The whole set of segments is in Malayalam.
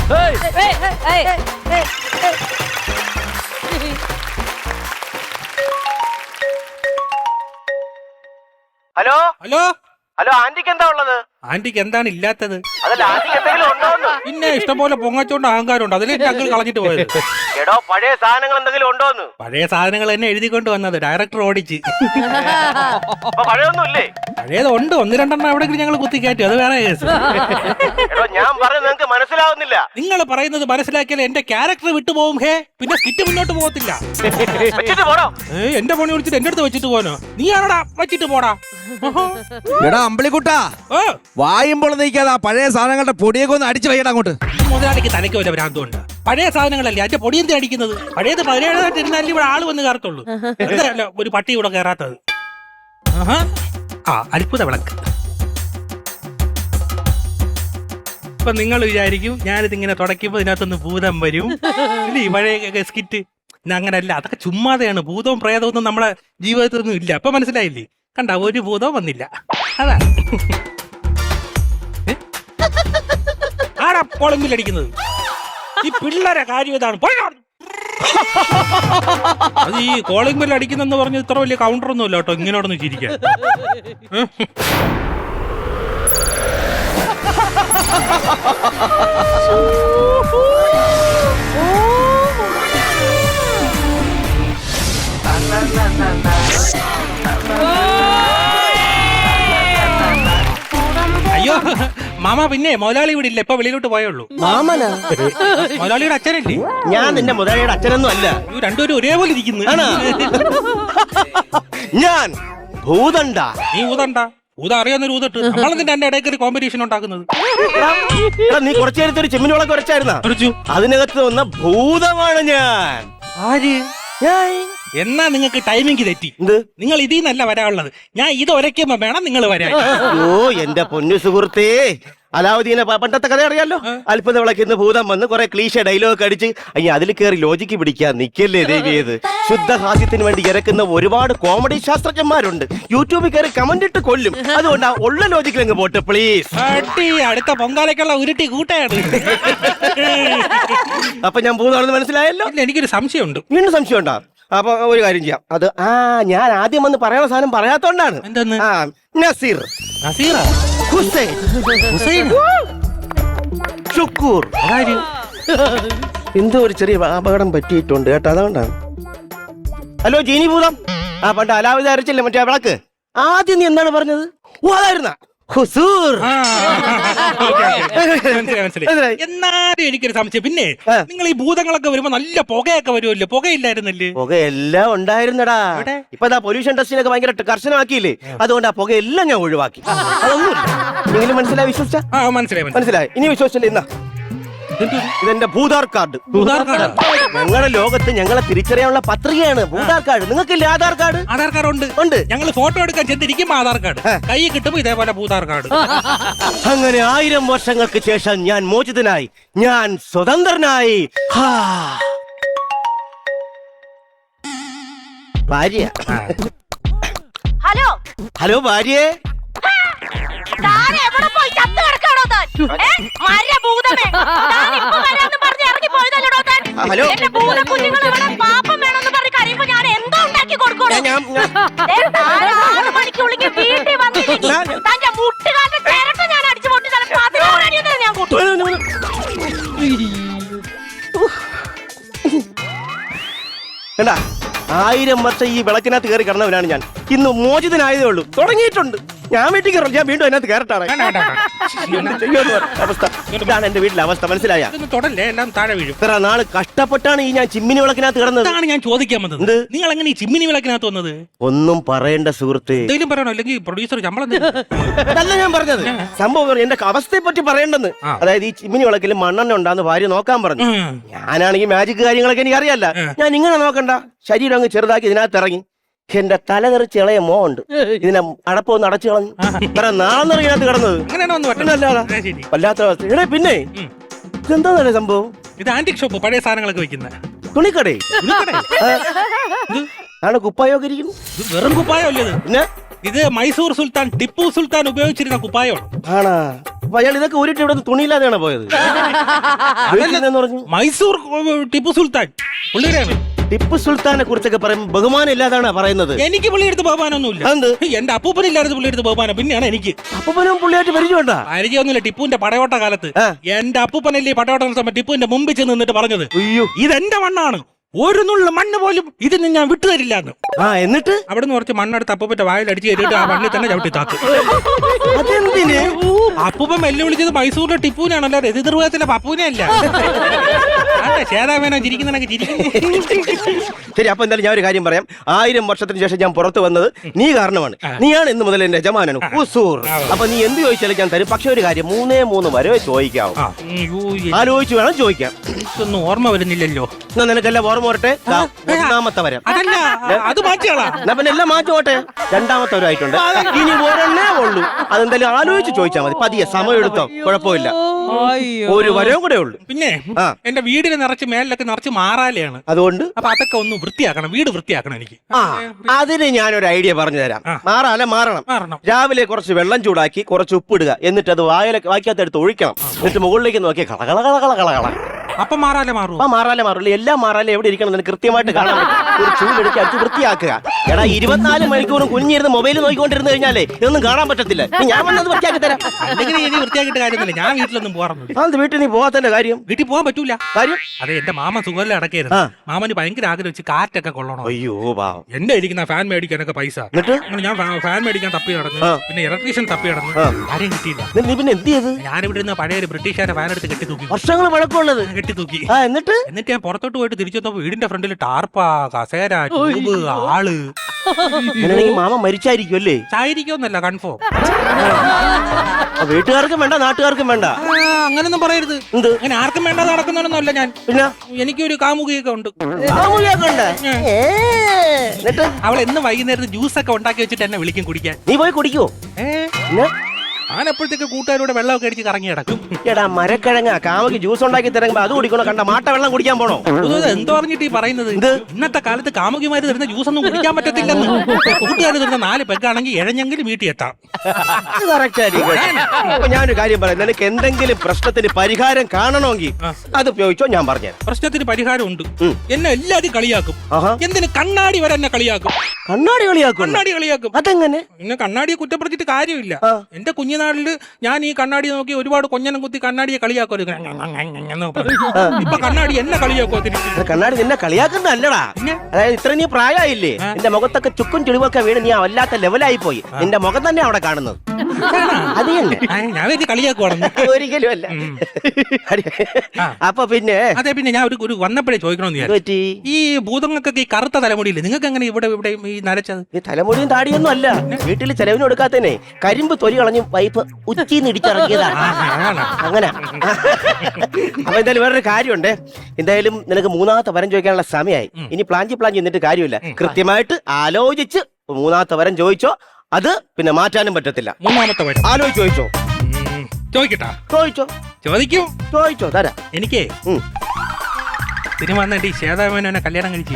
ഹലോ ഹലോ ഹലോ, ആന്റിക്ക് എന്താ ഉള്ളത്? ആന്റിക്ക് എന്താണ് ഇല്ലാത്തത്? അതല്ല, ആന്റിക്ക് എന്തെങ്കിലും ഉണ്ടോന്ന്? പിന്നെ ഇഷ്ടംപോലെ പൊങ്ങച്ചോണ്ട് അഹങ്കാരമുണ്ട്, അതിലെ ഞങ്ങൾ കളഞ്ഞിട്ട് പോയത്. എടോ, പഴയ സാധനങ്ങൾ എന്തെങ്കിലും ഉണ്ടോന്ന്? പഴയ സാധനങ്ങൾ തന്നെ എഴുതിക്കൊണ്ട് വന്നത്, ഡയറക്ടർ ഓടിച്ച്. പഴയൊന്നും ഇല്ലേ? പഴയത് ഉണ്ട്, ഒന്ന് രണ്ടെണ്ണം എവിടെയെങ്കിലും ഞങ്ങൾ കുത്തിക്കയറ്റി, അത് വേറെ കേസ്. എടോ, ഞാൻ പറയുന്നത് നിങ്ങൾക്ക് മനസ്സിലാവുന്നില്ല. നിങ്ങൾ പറയുന്നത് മനസ്സിലാക്കിയാൽ എന്റെ ക്യാരക്ടർ വിട്ടുപോകും. ഹേ, പിന്നെ സ്കിറ്റ് മുന്നോട്ട് പോകത്തില്ല. വെച്ചിട്ട് പോടോ. എന്റെ പണി വിളിച്ചിട്ട് എന്റെ അടുത്ത് വെച്ചിട്ട് പോനോ? നീ ആണോടാ വെച്ചിട്ട് പോടാ? എടാ അമ്പിളിക്കുട്ടാ, വായുമ്പോൾ നീക്കാതെ ആ പഴയ സാധനങ്ങളുടെ പൊടിയൊക്കെ ഒന്ന് അടിച്ചു വയ്യടാ അങ്ങോട്ട്. മുതലാളിക്ക് തലയ്ക്ക് വല്ല ഭ്രാന്തുണ്ട്. പഴയ സാധനങ്ങളല്ലേ, അതിന്റെ പൊടിയെന്തി അടിക്കുന്നത്? പഴയത് പഴയതായിട്ട് ഇരുന്നാലും ഇവിടെ ആള് വന്ന് കയറത്തുള്ളൂ. എന്താ ഒരു പട്ടി ഇവിടെ കയറാത്തത്? അത്ഭുത വിളക്ക്. ഇപ്പൊ നിങ്ങൾ വിചാരിക്കും ഞാനിതിങ്ങനെ തുടയ്ക്കുമ്പോ ഇതിനകത്തൊന്ന് ഭൂതം വരും, ഇല്ലേ പഴയ സ്കിറ്റ്. അങ്ങനല്ല, അതൊക്കെ ചുമ്മാതെയാണ്. ഭൂതവും പ്രേതവും ഒന്നും നമ്മുടെ ജീവിതത്തിലൊന്നും ഇല്ല. അപ്പൊ മനസ്സിലായില്ലേ? കണ്ട, ഒരു ഭൂതവും വന്നില്ല. അതാ ആടാ കോളിംഗ് ബിൽ അടിക്കുന്നത്. ഈ പിള്ളേരെ കാര്യം ഇതാണ്. അത് ഈ കോളിംഗ് ബിൽ അടിക്കുന്നെന്ന് പറഞ്ഞ് ഇത്ര വലിയ കൗണ്ടർ ഒന്നും ഇല്ല കേട്ടോ, ഇങ്ങനോടൊന്നും ചിരിക്കാൻ. അയ്യോ മാമ, പിന്നെ മുതലാളി ഇവിടെ ഇല്ല, ഇപ്പൊ വെളിയിലോട്ട് പോയുള്ളൂ. മാമനാ? മുതലാളിയുടെ അച്ഛനല്ലേ? ഞാൻ നിന്റെ മുതലാളിയുടെ അച്ഛനൊന്നും അല്ല. രണ്ടുപേരും ഒരേപോലെ ഇരിക്കുന്നു. ഞാൻ ഭൂതണ്ട. നീ ഊതണ്ട, ഊത അറിയാവുന്നൊരു ഊതട്ട്. നമ്മളെന്തിന്റെ എന്റെ ഇടയ്ക്ക് ഒരു കോമ്പറ്റീഷൻ ഉണ്ടാക്കുന്നത്? നീ കുറച്ചു നേരത്തെ ഒരു ചെമ്മിന് വിളക്ക് വരച്ചായിരുന്ന, അതിനകത്ത് വന്ന ഭൂതമാണ് ഞാൻ. ആര്? എന്നാ നിങ്ങൾക്ക് ടൈമിംഗ് തെറ്റി. നിങ്ങൾ ഇതിൽ നിന്നല്ല വരാനുള്ളത്. ഞാൻ ഇത് ഒരയ്ക്കുമ്പോ വേണം നിങ്ങൾ വരാൻ. ഓ എന്റെ പൊന്നു സുഹൃത്തേ, അലാവുദ്ദീനെ പണ്ടത്തെ കഥ അറിയാലോ. അത്ഭുത വിളക്കിന്ന് ഭൂതം വന്ന് കുറെ ക്ലീശ ഡയലോഗ് അടിച്ച് അതിൽ കയറി ലോജിക്ക് പിടിക്കാൻ നിക്കല്ലേ ദേവിയത്. ശുദ്ധഹാസ്യത്തിന് വേണ്ടി ഇറക്കുന്ന ഒരുപാട് കോമഡി ശാസ്ത്രജ്ഞന്മാരുണ്ട്. യൂട്യൂബിൽ കയറി കമന്റ് ഇട്ട് കൊല്ലും. അതുകൊണ്ട് ഉള്ള ലോജിക്കിൽ അങ്ങ് പോട്ടെ പ്ലീസ്. അടുത്ത പൊങ്കാലയ്ക്കുള്ള ഉരുട്ടി കൂട്ടയാണ്. അപ്പൊ ഞാൻ ഭൂതമാണെന്ന് മനസ്സിലായല്ലോ. എനിക്കൊരു സംശയമുണ്ട്. വീണ്ടും സംശയം ഉണ്ടാ? അപ്പൊ ഒരു കാര്യം ചെയ്യാം. അത് ഞാൻ ആദ്യം വന്ന് പറയുന്ന സാധനം പറയാത്തോണ്ടാണ്. എന്തെന്ന്? നസീർ, നസീറ, ഹുസൈൻ, ഹുസൈൻ, ഷുക്കൂർ. എന്തോ ഒരു ചെറിയ അപകടം പറ്റിയിട്ടുണ്ട് കേട്ടോ, അതുകൊണ്ടാണ്. ഹലോ ജീനി ഭൂതം. പണ്ട് അലാവുദ്ദീൻ അരച്ചില്ലേ മറ്റേ വിളക്ക്, ആദ്യം നീ എന്താണ് പറഞ്ഞത്? ഓ അതായിരുന്ന ഹുസൂർ. എന്നാലും എനിക്കൊരു സംശയം. പിന്നെ നിങ്ങൾ ഈ ഭൂതങ്ങളൊക്കെ വരുമ്പോ നല്ല പുകയൊക്കെ വരുമല്ലോ, പുകയില്ലായിരുന്നല്ലേ? പുകയെല്ലാം ഉണ്ടായിരുന്നടാ. ഇപ്പൊ പൊല്യൂഷൻ ടെസ്റ്റിനൊക്കെ ഭയങ്കര കർശനമാക്കിയില്ലേ, അതുകൊണ്ട് ആ പുകയെല്ലാം ഞാൻ ഒഴിവാക്കി. അതൊന്നുമില്ല. എങ്കിലും മനസ്സിലായി? വിശ്വസിച്ച? മനസ്സിലായി. ഇനി വിശ്വസിച്ചില്ല. ഇന്നാ ഇതെന്റെ ഭൂതാർ കാർഡ്. ഞങ്ങളുടെ ലോകത്ത് ഞങ്ങളെ തിരിച്ചറിയാനുള്ള പത്രികയാണ് ഭൂതാർ കാർഡ്. നിങ്ങൾക്കില്ല ആധാർ കാർഡ്? ആധാർ കാർഡ് ഉണ്ട്. ഉണ്ട്. ഞങ്ങൾ ഫോട്ടോ എടുക്കാൻ ചെന്നിരിക്കുമ്പോ ആധാർ കാർഡ് കൈ കിട്ടുമ്പോ ഇതേപോലെ ഭൂതാർ കാർഡ്. അങ്ങനെ 1000 വർഷങ്ങൾക്ക് ശേഷം ഞാൻ മോചിതനായി, ഞാൻ സ്വതന്ത്രനായി. ഭാര്യ. ഹലോ ഹലോ ഭാര്യേ. കണ്ടാ, 1000 വർഷം ഈ വിളക്കിനകത്ത് കയറി കിടന്നവനാണ് ഞാൻ. ഇന്ന് മോചിതനായതേ ഉള്ളൂ. തുടങ്ങിയിട്ടുണ്ട്. ഞാൻ വീട്ടിൽ കയറും. ഞാൻ വീണ്ടും അതിനകത്ത് കയറട്ടാണ്. അവസ്ഥ ഇതാണ് എന്റെ വീട്ടിലെ അവസ്ഥ. മനസ്സിലായ? എല്ലാം താഴെ വീഴും. ഇത്ര നാള് കഷ്ടപ്പെട്ടാണ് ഈ ഞാൻ ചിമ്മിനി വിളക്കിനകത്ത് കിടന്നത്. ഞാൻ ചോദിക്കാൻ വന്നത്, നിങ്ങൾ എങ്ങനെ ഈ ചിമ്മിനി വിളക്കിനകത്ത് വന്നത്? ഒന്നും പറയേണ്ട സുഹൃത്ത്. എന്തെങ്കിലും പറയണോ, അല്ലെങ്കിൽ പ്രൊഡ്യൂസർ ശമ്പളം? അല്ല ഞാൻ പറഞ്ഞത്, സംഭവം എന്റെ അവസ്ഥയെ പറ്റി പറയേണ്ടെന്ന്. അതായത് ഈ ചിമ്മിനി വിളക്കിൽ മണ്ണെണ്ണ ഉണ്ടാന്ന് ഭാര്യ നോക്കാൻ പറഞ്ഞു. ഞാനാണെങ്കിൽ മാജിക് കാര്യങ്ങളൊക്കെ എനിക്ക് അറിയാല്ല. ഞാൻ ഇങ്ങനെ നോക്കണ്ട, ശരീരം അങ്ങ് ചെറുതാക്കി ഇതിനകത്ത് ഇറങ്ങി. എന്റെ തല തെറിച്ച് ഇളയ മോണ്ട് ഇതിനെ അടപ്പൊന്ന് അടച്ചു കളഞ്ഞു. ഇത്ര നാളെന്നറിയാത്ത കിടന്നത്. വല്ലാത്ത അവസ്ഥ. എടേ പിന്നെ ഇതെന്താ സംഭവം? ഇത് ആന്റിക് ഷോപ്പ്, പഴയ സാധനങ്ങളൊക്കെ വെക്കുന്ന തുണിക്കടേ. ആണ് കുപ്പായൊക്കെ ഇരിക്കുന്നു. വെറും കുപ്പായോ അല്ലേ? പിന്നെ ഇത് മൈസൂർ സുൽത്താൻ ടിപ്പു സുൽത്താൻ ഉപയോഗിച്ചിരുന്ന കുപ്പായമാണ്. ആണാ? അപ്പൊ അയാൾ ഇതൊക്കെ ഊരിട്ട് ഇവിടെ തുണിയില്ലാതെയാണ് പോയത്? എന്ന് പറഞ്ഞു. മൈസൂർ ടിപ്പു സുൽത്താൻ പുള്ളിയുടെയാണ്. ടിപ്പു സുൽത്താനെ കുറിച്ചൊക്കെ പറയുമ്പോൾ ബഹുമാനം ഇല്ലാതാണ് പറയുന്നത്. എനിക്ക് പുള്ളിയെടുത്ത് ബഹുമാനമൊന്നുമില്ല. എന്ത്? എന്റെ അപ്പൂപ്പനില്ലായിരുന്നു പുള്ളിയെടുത്ത് ബഹുമാനം, പിന്നെയാണ് എനിക്ക്. അപ്പനും പുള്ളിയായിട്ട് പരിചയമുണ്ടാ? പരിചയമൊന്നുമില്ല. ടിപ്പുവിന്റെ പടയോട്ട കാലത്ത് എന്റെ അപ്പൂപ്പനല്ലേ പടയോട്ട സമയം ടിപ്പുവിന്റെ മുമ്പിൽ ചെന്ന് നിന്നിട്ട് പറഞ്ഞത്, അയ്യോ ഇതെന്റെ മണ്ണാണ്, ഒരു നുള്ള മണ്ണ് പോലും ഇതിന് ഞാൻ വിട്ടുതരില്ല എന്ന്. എന്നിട്ട് അവിടുന്ന് കുറച്ച് മണ്ണെടുത്ത് അപ്പൂപ്പന്റെ വായിൽ അടിച്ച് കയറിയിട്ട് ആ മണ്ണിൽ തന്നെ ചവിട്ടി താത്തു. അതെന്തിന്? അപ്പൂപ്പൻ വെല്ലുവിളിച്ചത് മൈസൂരിലെ ടിപ്പുവിനാണല്ലോ, രതിനിർവാഹത്തിലെ പപ്പൂനെ അല്ല. ശേതാമേനോ ചിരിക്കുന്നതൊക്കെ ചിരിക്കുന്നു. ശരി, അപ്പൊ എന്തായാലും ഞാൻ ഒരു കാര്യം പറയാം. 1000 വർഷത്തിന് ശേഷം ഞാൻ പുറത്തു വന്നത് നീ കാരണമാണ്. നീയാണ് ഇന്ന് മുതൽ എന്റെ യജമാനൻ ഹുസൂർ. അപ്പൊ നീ എന്ത് ചോദിച്ചാലും ഞാൻ തരും. പക്ഷെ ഒരു കാര്യം, 3 വരെ ചോദിക്കാവും. ആലോചിച്ച് വേണം ചോദിക്കാം. ഒന്നും ഓർമ്മ വരുന്നില്ലല്ലോ. എന്നാ നിനക്കെല്ലാം ഓർമ്മ വരട്ടെ. 1 വരം. അതല്ല, അത് മാറ്റിയാളാ. എന്നാ പിന്നെ എല്ലാം മാറ്റോട്ടെ. 2 വരമായിട്ടുണ്ട്. ഇനി ഒരെണ്ണേ ഉള്ളൂ. അതെന്തായാലും ആലോചിച്ച് ചോദിച്ചാൽ മതി. പതിയെ സമയം എടുത്തോ, കുഴപ്പമില്ല. ഒരു വരവും കൂടെ ഉള്ളു. പിന്നെ എന്റെ വീടിന് നിറച്ച് മേലിലൊക്കെ നിറച്ച് മാറാലെയാണ്. അതുകൊണ്ട് അപ്പൊ അതൊക്കെ ഒന്ന് വൃത്തിയാക്കണം, വീട് വൃത്തിയാക്കണം എനിക്ക്. അതിന് ഞാനൊരു ഐഡിയ പറഞ്ഞു തരാം. മാറണം. മാറണം. രാവിലെ കുറച്ച് വെള്ളം ചൂടാക്കി കുറച്ച് ഉപ്പിടുക. എന്നിട്ട് അത് വായിക്കകത്തെടുത്ത് ഒഴിക്കണം. എന്നിട്ട് മുകളിലേക്ക് നോക്കി കളകള. അപ്പൊ മാറാലെ മാറും. അപ്പൊ മാറാലെ എല്ലാ മാറാലെ എവിടെ ഇരിക്കണം എന്ന് കൃത്യമായിട്ട് കാണാൻ പറ്റും. ഒരു ചൂടെടുത്ത് അടിച്ച് വൃത്തിയാക്കുക. എടാ 24 മണിക്കൂറും കുഞ്ഞിരുന്ന് മൊബൈൽ നോക്കിക്കൊണ്ടിരുന്ന് കഴിഞ്ഞാലേ ഇതൊന്നും കാണാൻ പറ്റത്തില്ല. ഞാൻ വന്നത് വൃത്തിയാക്കി തരാം. അല്ലെങ്കിൽ ഇനി വൃത്തിയാക്കിയിട്ട് കാര്യമൊന്നുമില്ല. ഞാൻ വീട്ടിലൊന്നും പോകാറുണ്ട്. അത് വീട്ടിൽ നീ പോകാത്തന്റെ കാര്യം? വീട്ടിൽ പോകാൻ പറ്റൂല. കാര്യം? അതെ, എന്റെ മാമ സുഖമല്ല അടക്കായിരുന്നു. മാമന് ഭയങ്കര ആഗ്രഹം വെച്ച് കാറ്റൊക്കെ കൊള്ളണം. അയ്യോ പാവം. എന്റെ ഇരിക്കുന്ന ഫാൻ മേടിക്കാനൊക്കെ പൈസ. എന്നിട്ട് ഞാൻ ഫാൻ മേടിക്കാൻ തപ്പി നടന്നു. പിന്നെ ഇലക്ട്രീഷ്യൻ തപ്പി നടന്നു. ആരെയും കിട്ടിയില്ല. നീ പിന്നെ എന്ത് ചെയ്ത്? ഞാനിവിടെ നിന്ന് പഴയ ഒരു ബ്രിട്ടീഷുകാരെ ഫാൻ എടുത്ത് കെട്ടി തൂക്കി. വർഷങ്ങൾ പഴക്കമുള്ളത് കെട്ടി തൂക്കി. എന്നിട്ട് ഞാൻ പുറത്തോട്ട് പോയിട്ട് തിരിച്ചു വന്നപ്പോ വീടിന്റെ ഫ്രണ്ടിൽ ടാർപ്പ, കസേര, ട്യൂബ്, ആള്. മാമ മരിച്ചായിരിക്കും അല്ലേ? ചായിരിക്കൊന്നല്ല, കൺഫേം. വീട്ടുകാർക്കും വേണ്ട, നാട്ടുകാർക്കും വേണ്ട. അങ്ങനൊന്നും പറയരുത്. എന്ത്? അങ്ങനെ ആർക്കും വേണ്ട നടക്കുന്നൊന്നുമല്ല ഞാൻ. പിന്നെ എനിക്കൊരു കാമുകിയൊക്കെ ഉണ്ട്. അവൾ എന്ന് വൈകുന്നേരത്ത് ജ്യൂസ് ഒക്കെ ഉണ്ടാക്കി വെച്ചിട്ട് എന്നെ വിളിക്കും കുടിക്കാൻ. നീ പോയി കുടിക്കുവോ? ഞാൻ എപ്പോഴത്തേക്ക് കൂട്ടുകാരോട് വെള്ളമൊക്കെ അടിച്ച് കറങ്ങി കിടക്കും. എടാ മരക്കിഴങ്ങ കാമക്ക് ജ്യൂസ് ഉണ്ടാക്കി തരുമ്പോ അത് കുടിക്കണോ? കണ്ട മാട്ട വെള്ളം കുടിക്കാൻ പോണോ? എന്തോ പറഞ്ഞിട്ട് ഈ പറയുന്നത്? ഇന്നത്തെ കാലത്ത് കാമുകിമാര് തരുന്ന ജ്യൂസ് ഒന്നും കുടിക്കാൻ പറ്റത്തില്ലെന്ന്. കൂട്ടുകാർ തരുന്ന 4 പെഗ്ഗാണെങ്കിൽ ഇഴഞ്ഞെങ്കിലും വീട്ടിൽ എത്താം. അപ്പൊ ഞാനൊരു കാര്യം പറയാം. നിനക്ക് എന്തെങ്കിലും പ്രശ്നത്തിന് പരിഹാരം കാണണമെങ്കിൽ അത് ഉപയോഗിച്ചോ, ഞാൻ പറഞ്ഞു. പ്രശ്നത്തിന് പരിഹാരം ഉണ്ട്. എന്നെ എല്ലാരും കളിയാക്കും. എന്തിന് കണ്ണാടി വരെ എന്നെ കളിയാക്കും. കണ്ണാടി കളിയാക്കും? അതെങ്ങനെ? പിന്നെ കണ്ണാടിയെ കുറ്റപ്പെടുത്തിയിട്ട് കാര്യമില്ല. എന്റെ കുഞ്ഞുനാളില് ഞാൻ ഈ കണ്ണാടി നോക്കി ഒരുപാട് കൊഞ്ഞനം കുത്തി കണ്ണാടിയെ കളിയാക്കും. ഇപ്പൊ കണ്ണാടി എന്നെ കളിയാക്കോ? കണ്ണാടി നിന്നെ കളിയാക്കുന്നല്ലടാ. അതായത് ഇത്ര നീ പ്രായമായില്ലേ, നിന്റെ മുഖത്തൊക്കെ ചുക്കും ചുളിവൊക്കെ വീണ് നീ വല്ലാത്ത ലെവലായി പോയി. നിന്റെ മുഖം തന്നെ അവിടെ കാണുന്നത്. അത് തന്നെ ഞാൻ കളിയാക്കുവാണെന്ന്. ഒരിക്കലും അല്ല. അപ്പൊ പിന്നെ അതെ, പിന്നെ ഞാൻ ഒരു വന്നപ്പോഴേ ചോദിക്കണമെന്ന് വിചാരിച്ചു. ഈ ഭൂതങ്ങൾക്കൊക്കെ ഈ കറുത്ത തലമുടിയില്ലേ, നിങ്ങൾക്ക് എങ്ങനെ ഇവിടെ ഈ നരച്ചത്? ഈ തലമുടിയും താടിയൊന്നും അല്ല. വീട്ടിൽ ചെലവിന് കൊടുക്കാത്തന്നെ കരിമ്പ് തൊലി കളഞ്ഞു വൈപ്പ് ഉച്ചിന്ന് ഇടിച്ചിറങ്ങിയതാണ്. അങ്ങനെ. അപ്പൊ എന്തായാലും വേറൊരു കാര്യമുണ്ട്. എന്തായാലും നിനക്ക് 3ാമത്തെ വരം ചോദിക്കാനുള്ള സമയമായി. ഇനി പ്ലാൻ എന്നിട്ട് കാര്യമില്ല. കൃത്യമായിട്ട് ആലോചിച്ച് 3ാമത്തെ വരം ചോദിച്ചോ. അത് പിന്നെ മാറ്റാനും പറ്റത്തില്ല. 3ാമത്തെ വരം ആലോചിച്ച് ചോദിച്ചോ. ചോദിക്കട്ടാ? ചോദിച്ചോ തരാം. എനിക്കേ സിനിമ നടി ശ്വേതാമേനോനെ കല്യാണം കഴിച്ചു.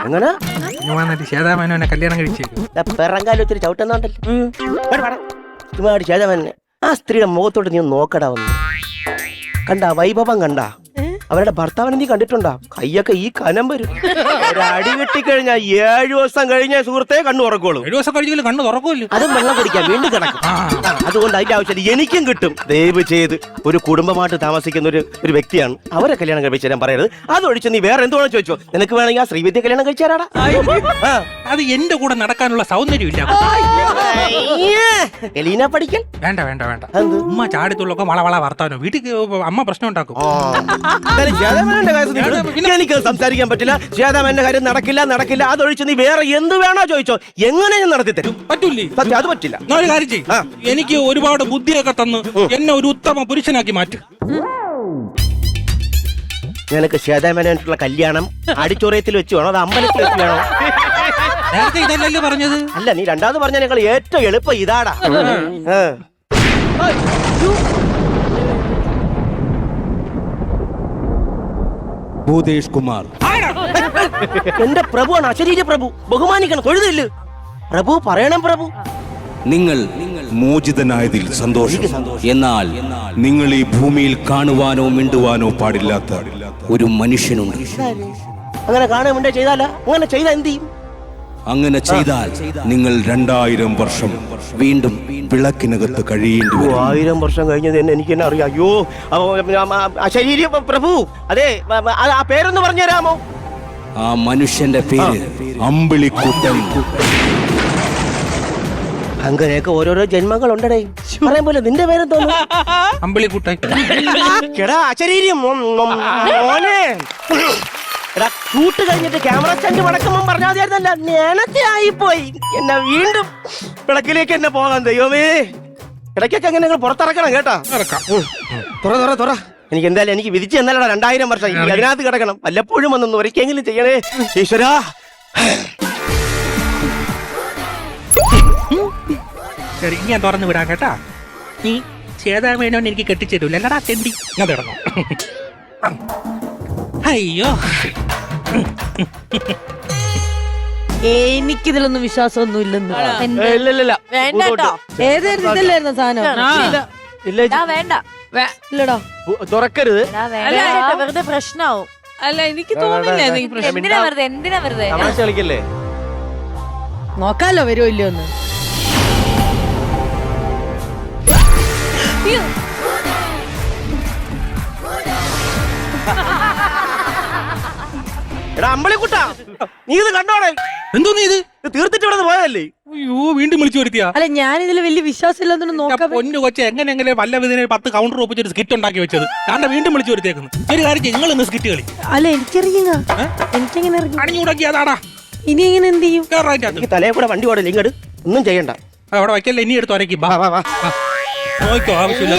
എങ്ങനെ? സിനിമ നടി ശ്വേതാമേനോനെ കല്യാണം കഴിച്ചു. പിറങ്കാലം ഒത്തിരി ചവിട്ടുന്നുണ്ടല്ലോ. ശ്വേതാമേനെ ആ സ്ത്രീയുടെ മുഖത്തോട്ട് നീ നോക്കടാ വന്നു. കണ്ട വൈഭവം കണ്ട? അവരുടെ ഭർത്താവിനെ നീ കണ്ടിട്ടുണ്ടോ? കയ്യൊക്കെ ഈ കനം വരും. ഒരു അടി കെട്ടിക്കഴിഞ്ഞാൽ 7 ദിവസം കഴിഞ്ഞ സുഹൃത്തെ കണ്ണു തുറക്കുള്ളൂ. 7 ദിവസം കഴിഞ്ഞാൽ കണ്ണു തുറക്കുമല്ലോ. അതും വെള്ളം കുടിക്കാൻ വീണ്ടും കിടക്കും. അതുകൊണ്ട് അതിന്റെ ആവശ്യം എനിക്കും കിട്ടും. ദയവ് ചെയ്ത് ഒരു കുടുംബമായിട്ട് താമസിക്കുന്ന ഒരു വ്യക്തിയാണ്, അവരെ കല്യാണം കഴിച്ചു തരാൻ പറയരുത്. അതൊഴിച്ച് നീ വേറെ എന്തോണം ചോദിച്ചോ. നിനക്ക് വേണമെങ്കിൽ ആ ശ്രീവിദ്യ കല്യാണം കഴിച്ചു തരാടാ. അത് എന്റെ കൂടെ നടക്കാനുള്ള സൗന്ദര്യമില്ല. പഠിക്കൽ വേണ്ട. ഉമ്മ ചാടിത്തുള്ളൊക്കെ വളവള വർത്താനോ. വീട്ടിൽ അമ്മ പ്രശ്നം ഉണ്ടാക്കും. എനിക്ക് സംസാരിക്കാൻ പറ്റില്ല. ശ്വേതാമേന്റെ കാര്യം നടക്കില്ല. അതൊഴിച്ച് നീ വേറെ എന്ത് വേണോ ചോദിച്ചോ. എങ്ങനെ ഞാൻ നടത്തി തരും? പറ്റൂലേ? അത് പറ്റില്ല. ഒരു കാര്യം ചെയ്യും, എനിക്ക് ഒരുപാട് ബുദ്ധിയൊക്കെ തന്ന് എന്നെ ഒരു ഉത്തമ പുരുഷനാക്കി മാറ്റും. നിനക്ക് ശ്വേതാമേനായിട്ടുള്ള കല്യാണം ആഡിറ്റോറിയത്തിൽ വെച്ച് വേണോ അത് അമ്പലത്തിൽ വെച്ച് വേണോ? നേരത്തെ ഇതല്ലല്ലോ പറഞ്ഞത്. അല്ല, നീ രണ്ടാമത് പറഞ്ഞ ഞങ്ങൾ ഏറ്റവും എളുപ്പം ഇതാടാ. ഭൂതേഷ് കുമാർ എന്റെ പ്രഭുവാണ്, അശരീര പ്രഭു. ബഹുമാനിക്കണം, തൊഴുതില്ല. പ്രഭു പറയണം പ്രഭു. നിങ്ങൾ മോചിതനായതിൽ സന്തോഷം. എന്നാൽ നിങ്ങൾ ഈ ഭൂമിയിൽ കാണുവാനോ മിണ്ടുവാനോ പാടില്ലാത്ത ഒരു മനുഷ്യനുണ്ട്. അങ്ങനെ കാണുമുണ്ടേ ചെയ്താല അങ്ങനെ ചെയ്താ എന്ത് ചെയ്യും? അങ്ങനെ ചെയ്താൽ നിങ്ങൾ 2000 വർഷം വീണ്ടും വിളക്കിനകത്ത് കഴിയേണ്ടി വരും. 1000 വർഷം കഴിഞ്ഞത് തന്നെ എനിക്ക് തന്നെ അറിയാം. അയ്യോ ശരീര പ്രഭു, അതെ ആ പേരൊന്ന് പറഞ്ഞു തരാമോ? ആ മനുഷ്യന്റെ പേര് അമ്പിളിക്കുട്ടൻ. അങ്ങനെയൊക്കെ ഓരോരോ ജന്മങ്ങൾ ഉണ്ടടേ. പറയാൻ പോലെ നിന്റെ പേരെന്തോന്നു? അമ്പിളിക്കുട്ടൻ. എടാ അശരീരം മോനെ. എടാ ഷൂട്ട് കഴിഞ്ഞിട്ട് ക്യാമറ സ്റ്റാൻഡ് മടക്കുമ്പോ പറഞ്ഞാൽ മതിയായിരുന്നല്ല. നേരത്തെ ആയിപ്പോയി. എന്നെ വീണ്ടും വിളക്കിലേക്ക് എന്നെ പോകാൻ ദൈവമേ. ഇടയ്ക്കൊക്കെ അങ്ങനെ നിങ്ങൾ പുറത്തിറക്കണം കേട്ടാ. തുറ എനിക്ക് എന്തായാലും എനിക്ക് വിധിച്ച് എന്നല്ലടാ 2000 വർഷം ഇനി അതിനകത്ത് കിടക്കണം. വല്ലപ്പോഴും വന്നൊന്ന് ഒരിക്കെങ്കിലും ചെയ്യണേ ഈശ്വരാ. ശരി, ഞാൻ തുറന്നു വിടാം കേട്ടാ. നീ ചേതാമേനോൻ എനിക്ക് കെട്ടിച്ചേരൂല അല്ലടാ തെണ്ടി. ഞാൻ തുറന്നു. അയ്യോ, എനിക്കിതിലൊന്നും വിശ്വാസമൊന്നും ഇല്ലെന്ന്. ഇല്ല വേണ്ട കേട്ടോ. ഏതായിരുന്നു ഇതില്ലായിരുന്നു സാധനം? ഇല്ല ഇതാ വേണ്ട. ഇല്ലടാ. തുറക്കരുത്. ഇതാ വേണ്ട കേട്ടോ, വെറുതെ പ്രശ്നാവും. അല്ല എനിക്ക് തോന്നില്ല എന്തെങ്കിലും പ്രശ്നം. എന്തിനാ വെറുതെ തമാശ കളിക്കല്ലേ? നോക്കാലോ വരുമോ ഇല്ലയോ ഒന്ന്. എടാ അമ്പളിക്കുട്ടാ, നീ ഇത് കണ്ടോടെ? എന്തോ നീ ഇത് തീർത്തിട്ട് ഇവിടെ പോയതല്ലേ? അയ്യോ, വീണ്ടും വിളിച്ചു വരുത്തിയാ. അല്ല ഞാൻ ഇതിൽ വലിയ വിശ്വാസം ഇല്ലെന്നു നോക്കാം. പൊന്നു കൊച്ചെ, എങ്ങനെ വല്ല വിധനെ 10 കൗണ്ടർ ഒപ്പിച്ചൊരു സ്കിറ്റ് ഉണ്ടാക്കി വെച്ചത് കാരണം വീണ്ടും വിളിച്ചു വരുത്തേക്കുന്നു. ഒരു കാര്യം ചെയ്യും, നിങ്ങൾ ഇന്ന് സ്കിറ്റ് കളി. അല്ല എനിക്കറിയുക, എനിക്കെങ്ങനെ അറിയും? അണിഞ്ഞുടക്കി അതാടാ. ഇനി എങ്ങനെ എന്ത് ചെയ്യും? എനിക്ക് തലയെ കൂടെ വണ്ടി ഓടല്ലേ, ഇങ്ങോട്ട് ഒന്നും ചെയ്യണ്ട. അവിടെ വയ്ക്കല്ലേ, ഇനി എടുത്ത് വരയ്ക്കും. നോക്കോ, ആവശ്യമില്ല.